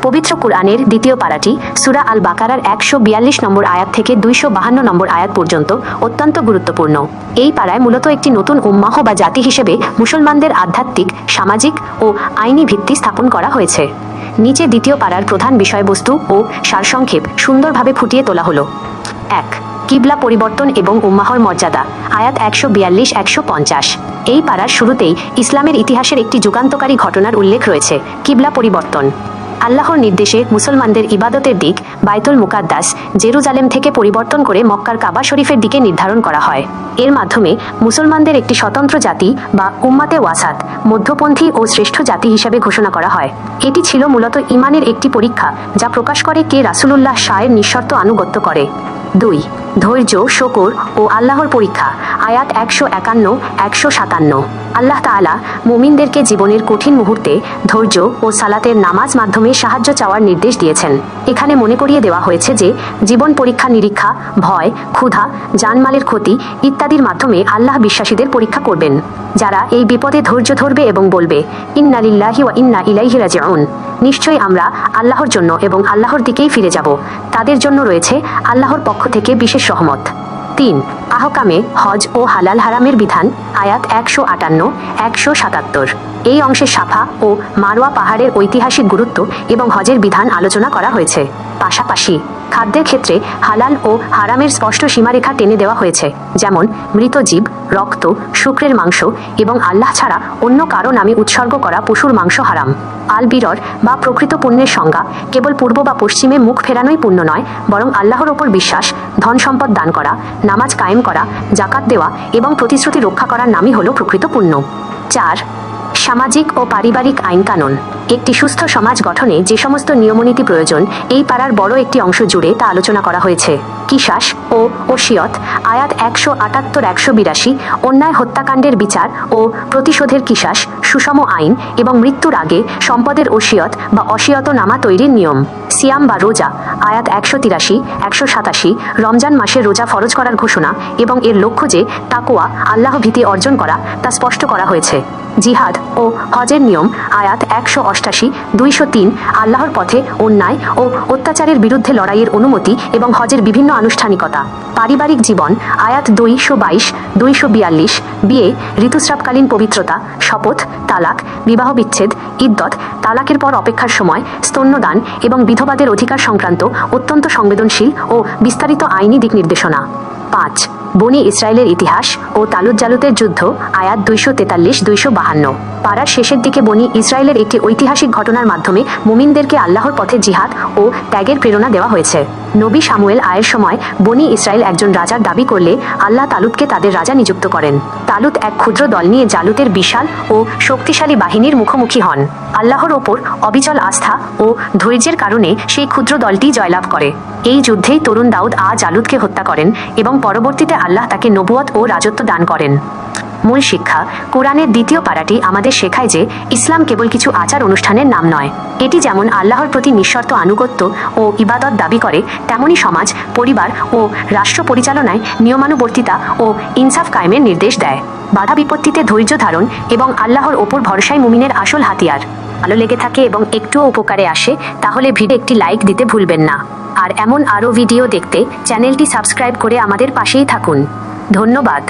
পবিত্র কুরআনের দ্বিতীয় পারাটি সূরা আল বাকারার 142 নম্বর আয়াত থেকে 252 নম্বর আয়াত পর্যন্ত অত্যন্ত গুরুত্বপূর্ণ। এই পারায় মূলত একটি নতুন উম্মাহ বা জাতি হিসেবে মুসলমানদের আধ্যাত্মিক, সামাজিক ও আইনি ভিত্তি স্থাপন করা হয়েছে। নিচে দ্বিতীয় পারার প্রধান বিষয়বস্তু ও সারসংক্ষেপ সুন্দরভাবে ফুটিয়ে তোলা হলো। 1. কিবলা পরিবর্তন এবং উম্মাহর মর্যাদা। আয়াত 142-150। এই পারার শুরুতেই ইসলামের ইতিহাসের একটি যুগান্তকারী ঘটনার উল্লেখ রয়েছে, কিবলা পরিবর্তন। আল্লাহর নির্দেশে মুসলমানদের ইবাদতের দিক বাইতুল মুকাদ্দাস জেরুজালেম থেকে পরিবর্তন করে মক্কার কাবা শরীফের দিকে নির্ধারণ করা হয়। এর মাধ্যমে মুসলমানদের একটি স্বতন্ত্র জাতি বা উম্মাতে ওয়াসাত, মধ্যপন্থী ও শ্রেষ্ঠ জাতি হিসাবে ঘোষণা করা হয়। এটি ছিল মূলত ঈমানের একটি পরীক্ষা, যা প্রকাশ করে কে রাসূলুল্লাহ শাহের নিঃশর্ত আনুগত্য করে। 2. ধৈর্য, শকর ও আল্লাহর পরীক্ষা। আয়াত 151-157। আল্লাহ তাআলা মুমিনদেরকে জীবনের কঠিন মুহূর্তে ধৈর্য ও সালাতের নামাজ মাধ্যমে সাহায্য চাওয়ার নির্দেশ দিয়েছেন। এখানে মনে করিয়ে দেওয়া হয়েছে যে জীবন পরীক্ষা নিরীক্ষা, ভয়, ক্ষুধা, জানমালের ক্ষতি ইত্যাদির মাধ্যমে আল্লাহ বিশ্বাসীদের পরীক্ষা করবেন। যারা এই বিপদে ধৈর্য ধরবে এবং বলবে ইন্না লিল্লাহি ওয়া ইন্না ইলাইহি রাজিউন, নিশ্চয়ই আমরা আল্লাহর জন্য এবং আল্লাহর দিকেই ফিরে যাব, তাদের জন্য রয়েছে আল্লাহর পক্ষ থেকে বিশেষ রহমত। 3. আহকামে হজ ও হালাল হারামের বিধান। আয়াত 158-177। এই অংশে সাফা ও মারওয়া পাহাড়ের ঐতিহাসিক গুরুত্ব এবং হজের বিধান আলোচনা করা হয়েছে। পাশাপাশি খাদ্যের ক্ষেত্রে হালাল ও হারামের স্পষ্ট সীমারেখা টেনে দেওয়া হয়েছে, যেমন মৃত জীব, রক্ত, শুকরের মাংস এবং আল্লাহ ছাড়া অন্য কারো নামে উৎসর্গ করা পশুর মাংস হারাম। আল বিরর বা প্রকৃত পুণ্যের সংজ্ঞা কেবল পূর্ব বা পশ্চিমে মুখ ফেরানোই পুণ্য নয়, বরং আল্লাহর ওপর বিশ্বাস, ধন সম্পদ দান করা, নামাজ কায়েম করা, জাকাত দেওয়া এবং প্রতিশ্রুতি রক্ষা করার নামই হলো প্রকৃত পুণ্য। 4. সামাজিক ও পারিবারিক আইন কানুন। একটি সুস্থ সমাজ গঠনে যে সমস্ত নিয়মনীতি প্রয়োজন, এই পারার বড় একটি অংশ জুড়ে তা আলোচনা করা হয়েছে। কিসাস ও ওসিয়ত। আয়াত 178-182। অন্যায় হত্যাকাণ্ডের বিচার ও প্রতিশোধের কিসাস, সুষম আইন এবং মৃত্যুর আগে সম্পদের ওসিয়ত বা অসিয়তনামা তৈরির নিয়ম। সিয়াম বা রোজা। আয়াত 183-187। রমজান মাসে রোজা ফরজ করার ঘোষণা এবং এর লক্ষ্য যে তাকওয়া, আল্লাহ ভীতি অর্জন করা, তা স্পষ্ট করা হয়েছে। জিহাদ ও হজের নিয়ম। আয়াত 188-203। আল্লাহর পথে অন্যায় ও অত্যাচারের বিরুদ্ধে লড়াইয়ের অনুমতি এবং হজের বিভিন্ন আনুষ্ঠানিকতা। পারিবারিক জীবন। আয়াত 222-242। বিয়ে, ঋতুস্রাবকালীন পবিত্রতা, শপথ, তালাক, বিবাহ বিচ্ছেদ, ইদ্দত, তালাকের পর অপেক্ষার সময়, স্তন্যদান এবং বিধবাদের অধিকার সংক্রান্ত অত্যন্ত সংবেদনশীল ও বিস্তারিত আইনি দিক নির্দেশনা। 5. বনি ইসরায়েলের ইতিহাস ও তালুত জালুতের যুদ্ধ। আয়াত 243-252। পারার শেষের দিকে বনি ইসরায়েলের একটি ঐতিহাসিক ঘটনার মাধ্যমে মুমিনদেরকে আল্লাহর পথে জিহাদ ও ত্যাগের প্রেরণা দেওয়া হয়েছে। নবী সামুয়েল আয়ের সময় বনি ইসরায়েল একজন রাজার দাবি করলে আল্লাহ তালুতকে তাদের রাজা নিযুক্ত করেন। তালুত এক ক্ষুদ্র দল নিয়ে জালুতের বিশাল ও শক্তিশালী বাহিনীর মুখোমুখি হন। আল্লাহর ওপর অবিচল আস্থা ও ধৈর্যের কারণে সেই ক্ষুদ্র দলটি জয়লাভ করে। এই যুদ্ধেই তরুণ দাউদ জালুতকে হত্যা করেন এবং পরবর্তীতে আল্লাহ তাকে নবুয়ত ও রাজত্ব দান করেন। মূল শিক্ষা। কোরআনের দ্বিতীয় পারাটি আমাদের শেখায় যে ইসলাম কেবল কিছু আচার অনুষ্ঠানের নাম নয়। এটি যেমন আল্লাহর প্রতি নিঃশর্ত আনুগত্য ও ইবাদত দাবি করে, তেমনি সমাজ, পরিবার ও রাষ্ট্র পরিচালনায় নিয়মানুবর্তিতা ও ইনসাফ কায়েমের নির্দেশ দেয়। বাধা বিপত্তিতে ধৈর্য ধারণ এবং আল্লাহর ওপর ভরসাই মুমিনের আসল হাতিয়ার। ভালো লেগে থাকে এবং একটুও উপকারে আসে তাহলে ভিডিও একটি লাইক দিতে ভুলবেন না। আর এমন আরও ভিডিও দেখতে চ্যানেলটি সাবস্ক্রাইব করে আমাদের পাশেই থাকুন। ধন্যবাদ।